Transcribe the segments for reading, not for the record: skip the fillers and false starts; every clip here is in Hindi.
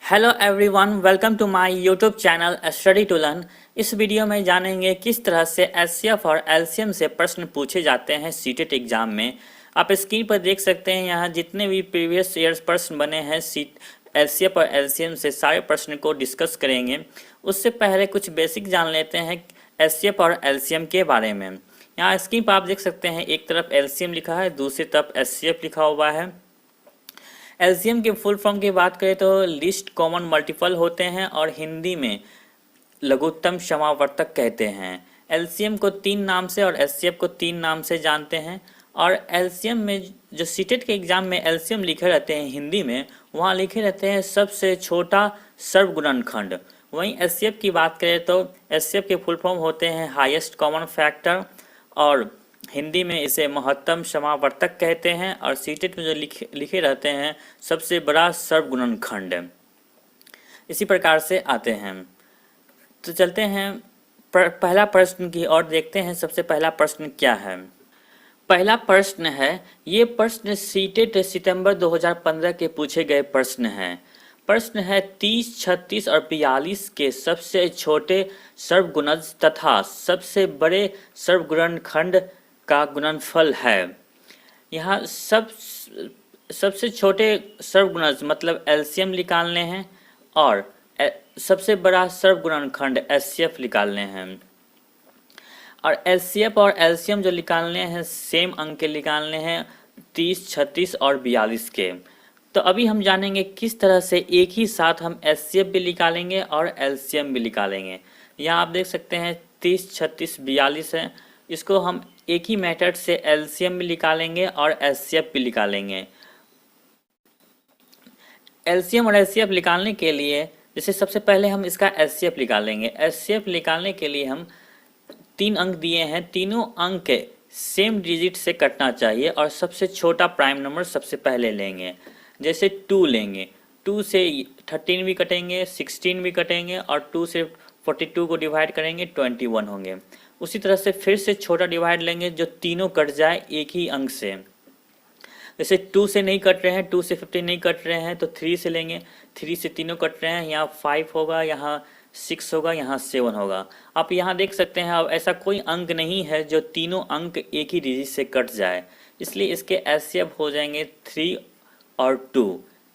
Hello everyone, welcome to my YouTube channel study to learn. इस वीडियो में जानेंगे किस तरह से एचसीएफ और एलसीएम से प्रश्न पूछे जाते हैं सीटेट एग्जाम में। आप स्क्रीन पर देख सकते हैं यहाँ जितने भी प्रीवियस ईयर्स प्रश्न बने हैं एचसीएफ और एलसीएम से सारे प्रश्न को डिस्कस करेंगे। उससे पहले कुछ बेसिक जान लेते हैं एचसीएफ और एलसीएम के बारे में। यहाँ स्क्रीन पर आप देख सकते हैं एक तरफ एलसीएम लिखा है, दूसरी तरफ एचसीएफ लिखा हुआ है। एलसीएम के फुल फॉर्म की बात करें तो लिस्ट कॉमन मल्टीपल होते हैं और हिंदी में लघुत्तम समावर्तक कहते हैं। एलसीएम को 3 नाम से और एचसीएफ को 3 नाम से जानते हैं। और एलसीएम में जो सीटेट के एग्जाम में एलसीएम लिखे रहते हैं हिंदी में, वहाँ लिखे रहते हैं सबसे छोटा सर्वगुणनखंड। वहीं एचसीएफ की बात करें तो एचसीएफ के फुल फॉर्म होते हैं हाईएस्ट कॉमन फैक्टर, और हिंदी में इसे महत्तम समावर्तक कहते हैं। और सीटेट में जो लिखे रहते हैं सबसे बड़ा सर्वगुणनखंड। इसी प्रकार से आते हैं। तो चलते हैं पहला प्रश्न की ओर, देखते हैं सबसे पहला प्रश्न क्या है। पहला प्रश्न है, ये प्रश्न सीटेट सितंबर 2015 के पूछे गए प्रश्न हैं। प्रश्न है 30, 36 और 42 के सबसे छोटे सर्वगुणज तथा सबसे बड़े सर्वगुणनखंड का गुणनफल है। यहाँ सबसे छोटे सर्वगुणज मतलब एलसीएम निकालने हैं और सबसे बड़ा सर्वगुणनखंड एचसीएफ निकालने हैं। और एचसीएफ और एलसीएम जो निकालने हैं सेम अंक के निकालने हैं, 30, 36 और 42 के। तो अभी हम जानेंगे किस तरह से एक ही साथ हम एचसीएफ भी निकालेंगे और एलसीएम भी निकालेंगे। यहाँ आप देख सकते हैं 30, 36, 42 है। इसको हम एक ही मेथड से एलसीएम भी निकालेंगे और एचसीएफ भी निकालेंगे। एलसीएम और एचसीएफ निकालने के लिए जैसे सबसे पहले हम इसका एचसीएफ निकालेंगे। एचसीएफ निकालने के लिए हम 3 अंक दिए हैं, तीनों अंक सेम डिजिट से कटना चाहिए और सबसे छोटा प्राइम नंबर सबसे पहले लेंगे। जैसे 2 लेंगे, 2 से 13 भी कटेंगे, 16 भी कटेंगे और 2 से 42 को डिवाइड करेंगे 21 होंगे। उसी तरह से फिर से छोटा डिवाइड लेंगे जो तीनों कट जाए एक ही अंक से। जैसे 2 से नहीं कट रहे हैं, 2 से 15 नहीं कट रहे हैं तो 3 से लेंगे, 3 से तीनों कट रहे हैं, यहाँ 5 होगा, यहाँ 6 होगा, यहाँ 7 होगा। आप यहाँ देख सकते हैं अब ऐसा कोई अंक नहीं है जो तीनों अंक एक ही डिजिट से कट जाए, इसलिए इसके एचसीएफ हो जाएंगे 3 और 2।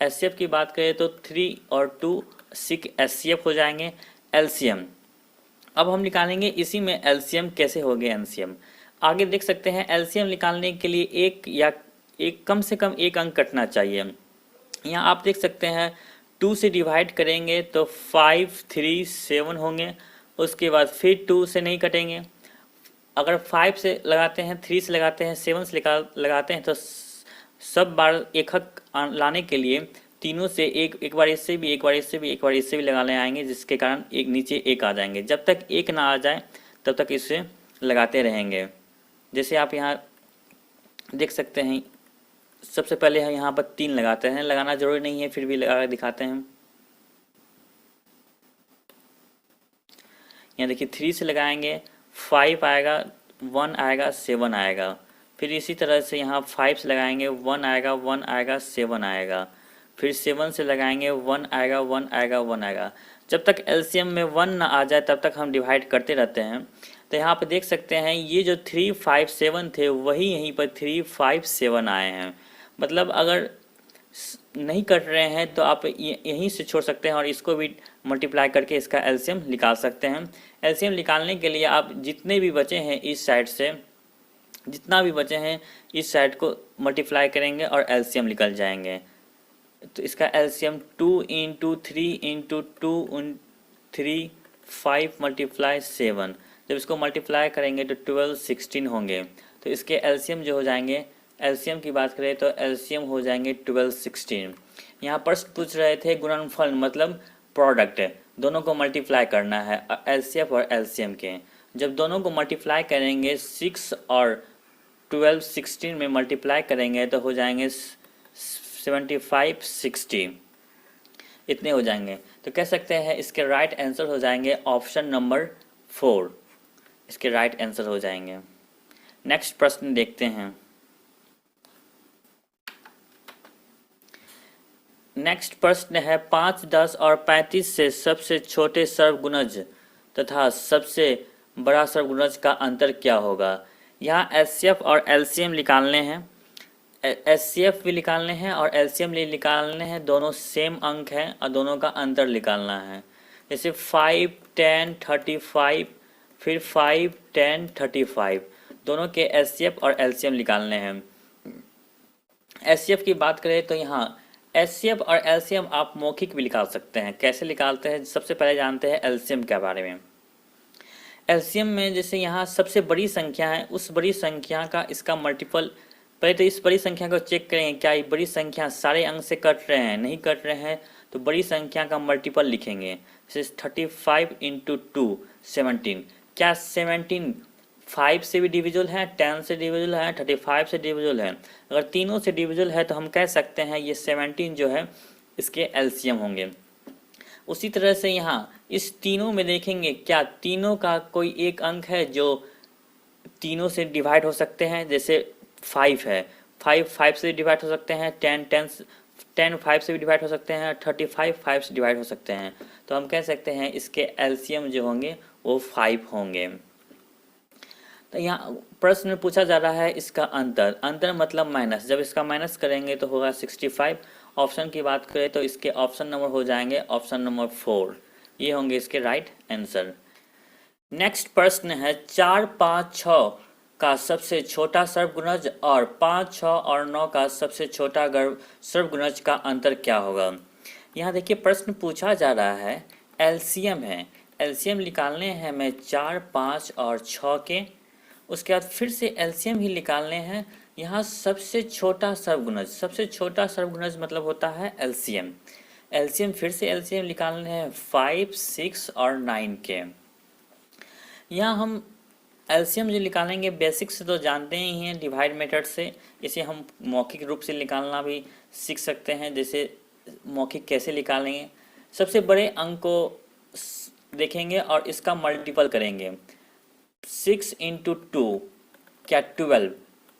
एचसीएफ की बात करें तो 3 और 2 6 एचसीएफ हो जाएंगे। एलसीएम अब हम निकालेंगे, इसी में एलसीएम कैसे हो गए एलसीएम आगे देख सकते हैं। एलसीएम निकालने के लिए एक कम से कम एक अंक कटना चाहिए। यहाँ आप देख सकते हैं 2 से डिवाइड करेंगे तो 5, 3, 7 होंगे। उसके बाद फिर 2 से नहीं कटेंगे। अगर 5 से लगाते हैं, 3 से लगाते हैं, 7 से लगाते हैं तो सब बार एक हक लाने के लिए तीनों से एक बार इससे भी, एक बार इससे भी, एक बार इससे भी लगाने आएंगे, जिसके कारण एक नीचे एक आ जाएंगे। जब तक एक ना आ जाए तब तक इसे लगाते रहेंगे। जैसे आप यहाँ देख सकते हैं सबसे पहले हम यहाँ पर 3 लगाते हैं, लगाना जरूरी नहीं है फिर भी लगा दिखाते हैं। यहाँ देखिए 3 से लगाएंगे 5 आएगा, 1 आएगा, 7 आएगा। फिर इसी तरह से यहाँ 5 से लगाएंगे 1 आएगा, 1 आएगा, 7 आएगा। फिर 7 से लगाएंगे 1 आएगा, 1 आएगा, 1 आएगा। जब तक एलसीएम में 1 ना आ जाए तब तक हम डिवाइड करते रहते हैं। तो यहाँ पर देख सकते हैं ये जो 3, 5, 7 थे वही यहीं पर 3, 5, 7 आए हैं। मतलब अगर नहीं कट रहे हैं तो आप यहीं से छोड़ सकते हैं और इसको भी मल्टीप्लाई करके इसका एलसीएम निकाल सकते हैं। एलसीएम निकालने के लिए आप जितने भी बचे हैं इस साइड से, जितना भी बचे हैं इस साइड को मल्टीप्लाई करेंगे और एलसीएम निकल जाएंगे। तो इसका एलसीएम 2 × 3 × 2 3 5 × 7। जब इसको मल्टीप्लाई करेंगे तो 12, 16 होंगे। तो इसके एलसीएम जो हो जाएंगे, एलसीएम की बात करें तो एलसीएम हो जाएंगे 12, 16। यहाँ प्रश्न पूछ रहे थे गुणनफल मतलब प्रोडक्ट, दोनों को मल्टीप्लाई करना है एलसीएफ और एलसीएम के। जब दोनों को मल्टीप्लाई करेंगे 6 और 12, 16 में मल्टीप्लाई करेंगे तो हो जाएंगे 75, 60, इतने हो जाएंगे। तो कह सकते हैं इसके राइट आंसर हो जाएंगे ऑप्शन नंबर 4, इसके राइट आंसर हो जाएंगे। नेक्स्ट प्रश्न देखते हैं। नेक्स्ट प्रश्न है 5, 10 और 35 से सबसे छोटे सर्वगुणज तथा सबसे बड़ा सर्वगुणज का अंतर क्या होगा। यहाँ एचसीएफ और एलसीएम निकालने हैं, एचसीएफ भी निकालने हैं और एलसीएम भी निकालने हैं। दोनों सेम अंक हैं और दोनों का अंतर निकालना है। जैसे 5, 10, 35, फिर 5, 10, 35, दोनों के एचसीएफ और एलसीएम निकालने हैं। एचसीएफ की बात करें तो यहाँ एचसीएफ और एलसीएम आप मौखिक भी निकाल सकते हैं। कैसे निकालते हैं, सबसे पहले जानते हैं एलसीएम के बारे में। एलसीएम में जैसे यहाँ सबसे बड़ी संख्या है, उस बड़ी संख्या का इसका मल्टीपल, पहले तो इस बड़ी संख्या को चेक करेंगे क्या ये बड़ी संख्या सारे अंक से कट रहे हैं, नहीं कट रहे हैं तो बड़ी संख्या का मल्टीपल लिखेंगे। जैसे 35 इंटू 2 17, क्या 17 5 से भी डिविजल है, 10 से डिविजल है, 35 से डिविजल है। अगर तीनों से डिविजल है तो हम कह सकते हैं ये 17 जो है इसके एलसीएम होंगे। उसी तरह से यहाँ इस तीनों में देखेंगे क्या तीनों का कोई एक अंक है जो तीनों से डिवाइड हो सकते हैं। जैसे 5 है, 5 से डिवाइड हो सकते हैं, 10 5 से भी डिवाइड हो सकते हैं, 35 5 से डिवाइड हो सकते हैं। तो हम कह सकते हैं इसके एलसीएम जो होंगे वो 5 होंगे। तो यहाँ प्रश्न में पूछा जा रहा है इसका अंतर, अंतर मतलब माइनस, जब इसका माइनस करेंगे तो होगा 65। ऑप्शन की बात करें तो इसके ऑप्शन नंबर हो जाएंगे ऑप्शन नंबर 4, ये होंगे इसके राइट आंसर। नेक्स्ट प्रश्न है 4, 5, 6 का सबसे छोटा सर्वगुणज और 5, 6 और 9 का सबसे छोटा सर्वगुणज का अंतर क्या होगा। यहाँ देखिए प्रश्न पूछा जा रहा है एलसीएम है, एलसीएम निकालने हैं हमें 4, 5 और 6 के। उसके बाद फिर से एलसीएम ही निकालने हैं। यहाँ सबसे छोटा सर्वगुणज, सबसे छोटा सर्वगुणज मतलब होता है एलसीएम। एलसीएम फिर से एलसीएम निकालने हैं 5, 6 और 9 के। यहाँ हम एलसीएम जो निकालेंगे बेसिक से तो जानते ही हैं, डिवाइड मेथड से। इसे हम मौखिक रूप से निकालना भी सीख सकते हैं। जैसे मौखिक कैसे निकालेंगे, सबसे बड़े अंक को देखेंगे और इसका मल्टीपल करेंगे। 6 इंटू 2 क्या 12,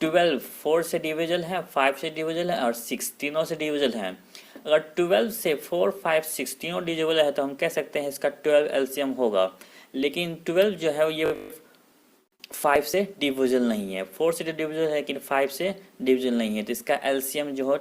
12 4 से डिविजल है, 5 से डिविजल है और 6 तीनों से डिविजल है। अगर 12 से 4, 5, 6 तीनों डिविजल है तो हम कह सकते हैं इसका 12 एलसीएम होगा। लेकिन 12 जो है ये 5 से डिविजल नहीं है, 4 से डिविजल है लेकिन 5 से डिविजल नहीं है, तो इसका एलसीएम जो है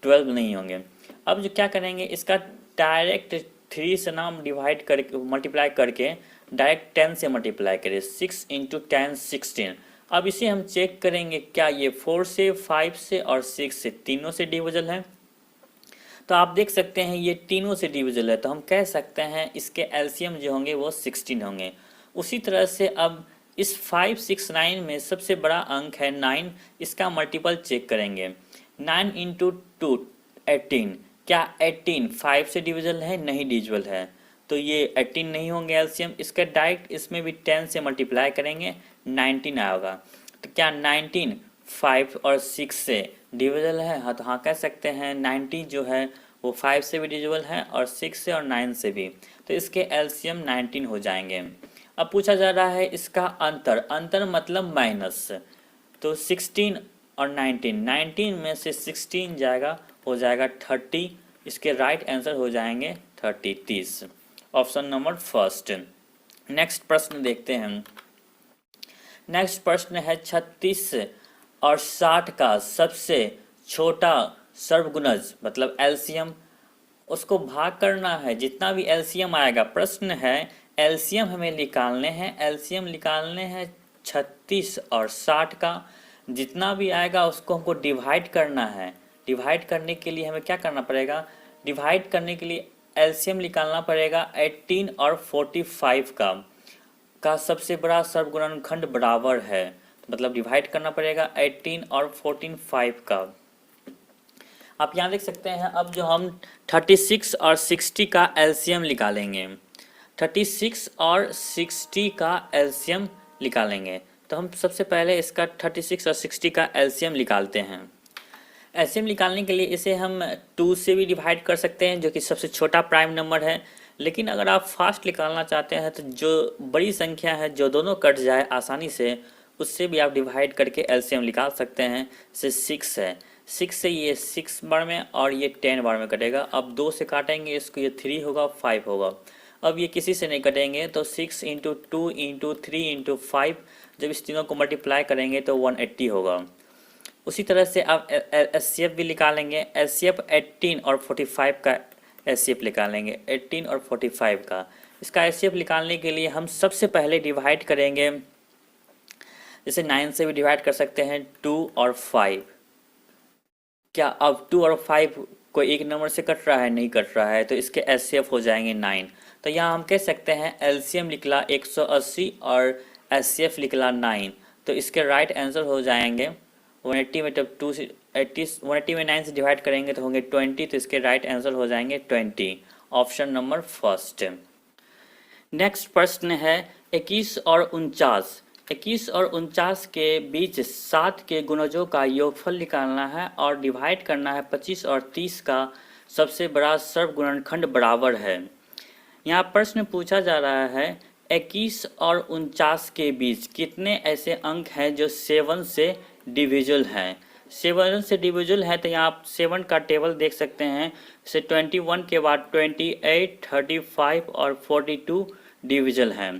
12 नहीं होंगे। अब जो क्या करेंगे, इसका डायरेक्ट 3 से नाम डिवाइड करके मल्टीप्लाई करके डायरेक्ट 10 से मल्टीप्लाई करें। 6 इंटू 10 16। अब इसे हम चेक करेंगे क्या ये 4 से, 5 से और 6 से तीनों से डिविजल है। तो आप देख सकते हैं ये तीनों से डिविजल है, तो हम कह सकते हैं इसके एलसीएम जो होंगे वो 16 होंगे। उसी तरह से अब इस 5, 6, 9 में सबसे बड़ा अंक है 9, इसका मल्टीपल चेक करेंगे। 9 इंटू 2 18, क्या 18 5 से डिविजल है, नहीं डिविजल है, तो ये 18 नहीं होंगे एलसीएम। इसका डायरेक्ट इसमें भी 10 से मल्टीप्लाई करेंगे 19 आएगा। तो क्या 19 5 और 6 से डिविजल है, हाँ तो हाँ कह सकते हैं 19 जो है वो 5 से भी डिविजल है और 6 से और 9 से भी, तो इसके एलसीएम 19 हो जाएंगे। अब पूछा जा रहा है इसका अंतर, अंतर मतलब माइनस, तो 16 और 19 में से 16 जाएगा, हो जाएगा 30, इसके राइट आंसर हो जाएंगे 30 ऑप्शन नंबर फर्स्ट। नेक्स्ट प्रश्न देखते हैं। नेक्स्ट प्रश्न है 36 और 60 का सबसे छोटा सर्वगुणज मतलब एलसीएम, उसको भाग करना है। जितना भी एलसीएम आएगा, प्रश्न है एलसीएम हमें निकालने हैं, एलसीएम निकालने हैं 36 और 60 का। जितना भी आएगा उसको हमको डिवाइड करना है। डिवाइड करने के लिए हमें क्या करना पड़ेगा, डिवाइड करने के लिए एलसीएम निकालना पड़ेगा 18 और 45 का सबसे बड़ा सर्वगुणनखंड बराबर है, मतलब डिवाइड करना पड़ेगा 18 और 45 का। आप यहाँ देख सकते हैं अब जो हम 36 और 60 का एलसीएम निकालेंगे, 36 और 60 का एलसीएम निकालेंगे, तो हम सबसे पहले इसका 36 और 60 का एलसीएम निकालते हैं। एलसीएम निकालने के लिए इसे हम 2 से भी डिवाइड कर सकते हैं जो कि सबसे छोटा प्राइम नंबर है, लेकिन अगर आप फास्ट निकालना चाहते हैं तो जो बड़ी संख्या है जो दोनों कट जाए आसानी से, उससे भी आप डिवाइड करके एलसीएम निकाल सकते हैं। जैसे 6 है, 6 से ये 6 बार में और ये 10 बार में कटेगा। अब 2 से काटेंगे इसको, ये 3 होगा, 5 होगा। अब ये किसी से नहीं कटेंगे, तो 6 इंटू 2 इंटू 3 इंटू 5, जब इस तीनों को मल्टीप्लाई करेंगे तो 180 होगा। उसी तरह से आप एचसीएफ भी निकालेंगे। एचसीएफ 18 और 45 का एचसीएफ निकालेंगे, 18 और 45 का। इसका एचसीएफ निकालने के लिए हम सबसे पहले डिवाइड करेंगे, जैसे 9 से भी डिवाइड कर सकते हैं 2 और 5। क्या अब 2 और 5 कोई एक नंबर से कट रहा है? नहीं कट रहा है, तो इसके एचसीएफ हो जाएंगे 9। तो यहाँ हम कह सकते हैं एलसीएम निकला 180 और एचसीएफ निकला 9। तो इसके राइट आंसर हो जाएंगे 180 में, जब 2 से 180 में 9 से डिवाइड करेंगे तो होंगे 20। तो इसके राइट आंसर हो जाएंगे 20, ऑप्शन नंबर फर्स्ट। नेक्स्ट प्रश्न है 21 और 49। 21 और 49 के बीच 7 के गुणजों का योगफल निकालना है और डिवाइड करना है 25 और 30 का सबसे बड़ा सर्वगुणनखंड बराबर है। यहाँ प्रश्न पूछा जा रहा है 21 और 49 के बीच कितने ऐसे अंक हैं जो 7 से डिविजिबल हैं। 7 से डिविजिबल है, तो यहाँ आप 7 का टेबल देख सकते हैं। से 21 के बाद 28, 35 और 42 डिविजिबल हैं।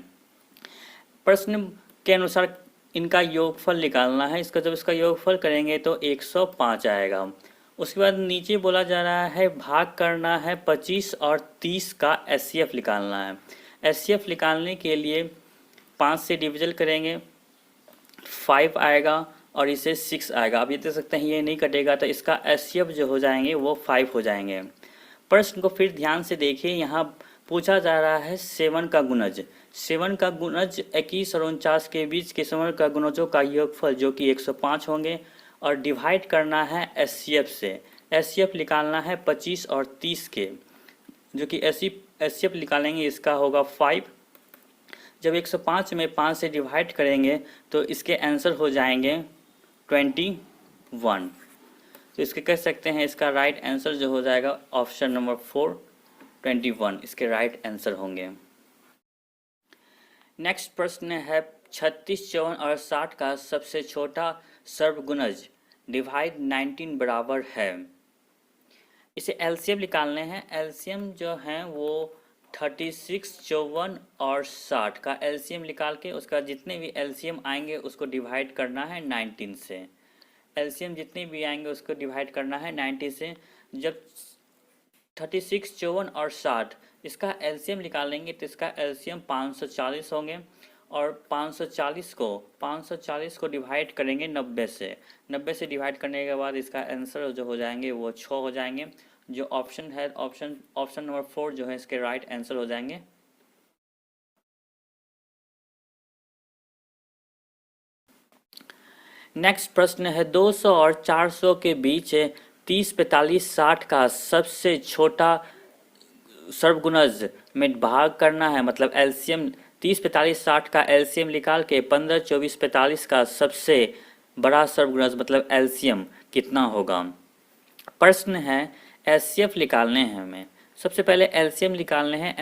प्रश्न के अनुसार इनका योगफल निकालना है। जब इसका योगफल करेंगे तो 105 आएगा। उसके बाद नीचे बोला जा रहा है भाग करना है 25 और 30 का एचसीएफ निकालना है। एचसीएफ निकालने के लिए 5 से डिविजन करेंगे, 5 आएगा और इसे 6 आएगा। आप ये देख सकते हैं ये नहीं कटेगा, तो इसका एचसीएफ जो हो जाएंगे वो 5 हो जाएंगे। प्रश्न को फिर ध्यान से देखिए, यहाँ पूछा जा रहा है 7 का गुणज। 7 का गुणज 21 और 49 के बीच के 7 का गुणजों का योगफल जो कि 105 होंगे और डिवाइड करना है एचसीएफ से। एचसीएफ निकालना है 25 और 30 के, जो कि एचसीएफ निकालेंगे इसका होगा 5। जब 105 में 5 से डिवाइड करेंगे तो इसके आंसर हो जाएंगे 21। तो इसके कह सकते हैं इसका राइट आंसर जो हो जाएगा ऑप्शन नंबर 4, 21 इसके राइट आंसर होंगे। नेक्स्ट प्रश्न है 36, 54 और 60 का सबसे छोटा सर्वगुणज डिवाइड 19 बराबर है। इसे एलसीएम निकालने हैं। एलसीएम जो है वो 36, 54 और 60 का एलसीएम निकाल के उसका जितने भी एलसीएम आएंगे उसको डिवाइड करना है 19 से। एलसीएम जितने भी आएंगे उसको डिवाइड करना है 90 से। जब 36, 54 और 60 इसका एलसीएम निकालेंगे तो इसका एलसीएम 540 होंगे और 540 को डिवाइड करेंगे 90 से। 90 से डिवाइड करने के बाद इसका आंसर जो हो जाएंगे वो 6 हो जाएंगे। जो ऑप्शन है ऑप्शन नंबर 4 जो है इसके राइट आंसर हो जाएंगे। नेक्स्ट प्रश्न है 200 और 400 के बीच 30, 45, 60 का सबसे छोटा सर्वगुणज में भाग करना है। मतलब एलसीएम 30, 45, 60 का एलसीएम निकाल के 15, 24, 45 का सबसे बड़ा सर्वगुणज मतलब एलसीएम कितना होगा। प्रश्न है एचसीएफ निकालने हैं हमें। सबसे पहले एलसीएम निकालने हैं।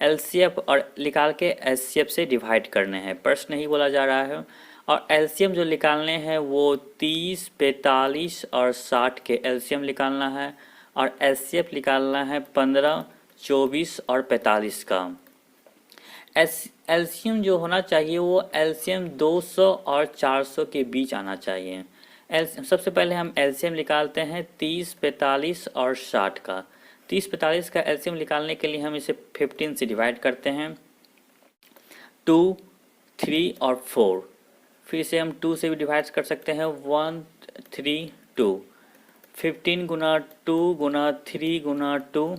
एलसीएफ और निकाल के एचसीएफ से डिवाइड करने हैं, प्रश्न ही बोला जा रहा है। और एलसीएम जो निकालने हैं वो 30, 45 और 60 के एलसीएम निकालना है और एचसीएफ निकालना है 15, 24 और 45 का। एलसीएम जो होना चाहिए वो एलसीएम 200 और 400 के बीच आना चाहिए। सबसे पहले हम एलसीएम निकालते हैं 30, 45 और 60 का। 30, 45 का एलसीएम निकालने के लिए हम इसे 15 से डिवाइड करते हैं, 2, 3 और 4। फिर इसे हम 2 से भी डिवाइड कर सकते हैं, 1, 3, 2। 15 गुना 2 गुना 3 गुना 2,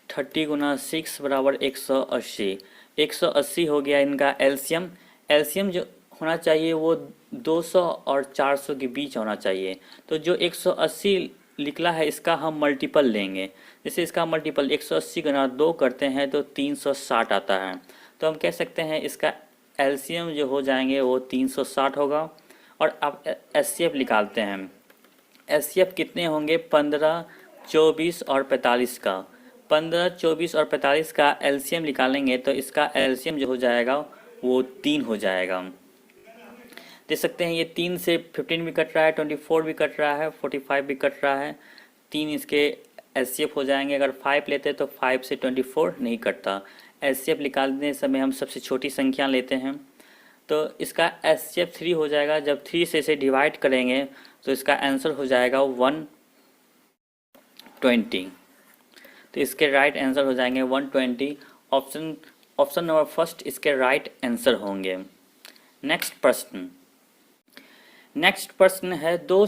30 गुना 6 बराबर 180। 180 हो गया इनका एलसीएम। एलसीएम जो होना चाहिए वो 200 और 400 के बीच होना चाहिए। तो जो 180 निकला है इसका हम मल्टीपल लेंगे। जैसे इसका मल्टीपल 180 गुना 2 करते हैं तो 360 आता है। तो हम कह सकते हैं इसका एलसीएम जो हो जाएंगे वो 360 होगा। और अब एचसीएफ निकालते हैं। एचसीएफ कितने होंगे 15, 24 और 45 का। 15, 24 और 45 का एलसीएम निकालेंगे तो इसका एलसीएम जो हो जाएगा वो 3 हो जाएगा। देख सकते हैं ये 3 से 15 भी कट रहा है, 24 भी कट रहा है, 45 भी कट रहा है। 3 इसके एचसीएफ हो जाएंगे। अगर 5 लेते तो 5 से 24 नहीं कटता। एचसीएफ निकालने समय हम सबसे छोटी संख्या लेते हैं, तो इसका एचसीएफ 3 हो जाएगा। जब 3 से इसे डिवाइड करेंगे तो इसका आंसर हो जाएगा 120। तो इसके राइट आंसर हो जाएंगे 120। ऑप्शन नंबर फर्स्ट इसके राइट आंसर होंगे। नेक्स्ट प्रश्न है दो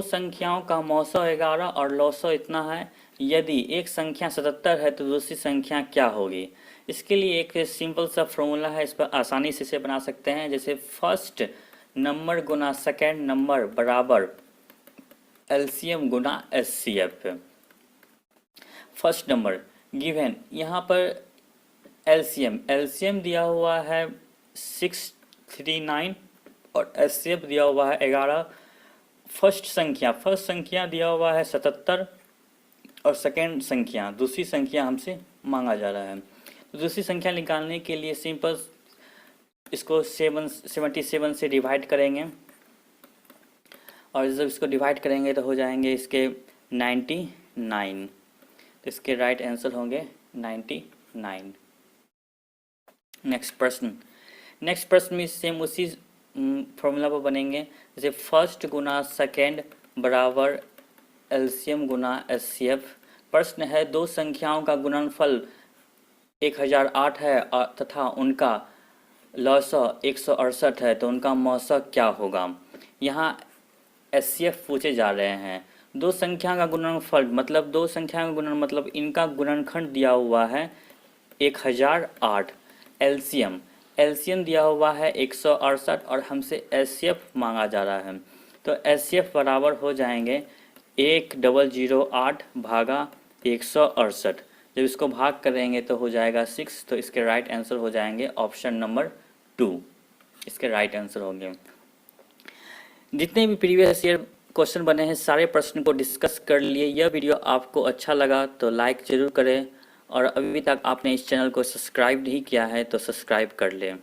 संख्याओं का मौसो 11 और लौसो इतना है। यदि एक संख्या 77 है तो दूसरी संख्या क्या होगी? इसके लिए एक सिंपल सा फॉर्मूला है, इस पर आसानी से इसे बना सकते हैं। जैसे फर्स्ट नंबर गुना सेकेंड नंबर बराबर एलसीएम गुना एचसीएफ। फर्स्ट नंबर गिवन, यहाँ पर एलसीएम दिया हुआ है 639 और एचसीएफ दिया हुआ है 11। फर्स्ट संख्या दिया हुआ है 77 और सेकेंड संख्या, दूसरी संख्या हमसे मांगा जा रहा है। तो दूसरी संख्या निकालने के लिए सिंपल इसको 77 से डिवाइड करेंगे और जब इसको डिवाइड करेंगे तो हो जाएंगे इसके 99। तो इसके राइट आंसर होंगे 99। नेक्स्ट प्रश्न में सेम उसी फॉर्मूला पर बनेंगे। जैसे फर्स्ट गुना सेकेंड बराबर एलसीएम गुना एचसीएफ। प्रश्न है दो संख्याओं का गुणनफल 1008 है तथा उनका लौसो 168 है, तो उनका मौसो क्या होगा? यहाँ एचसीएफ पूछे जा रहे हैं। दो संख्या का गुणनफल मतलब मतलब इनका गुणनखंड दिया हुआ है 1008। एलसीएम दिया हुआ है 168 और हमसे एचसीएफ मांगा जा रहा है। तो एचसीएफ बराबर हो जाएंगे 1008 भागा 168। जब इसको भाग करेंगे तो हो जाएगा 6। तो इसके राइट आंसर हो जाएंगे ऑप्शन नंबर 2। इसके राइट आंसर होंगे। जितने भी प्रीवियस ईयर क्वेश्चन बने हैं सारे प्रश्न को डिस्कस कर लिए। यह वीडियो आपको अच्छा लगा तो लाइक ज़रूर करें और अभी तक आपने इस चैनल को सब्सक्राइब नहीं किया है तो सब्सक्राइब कर लें।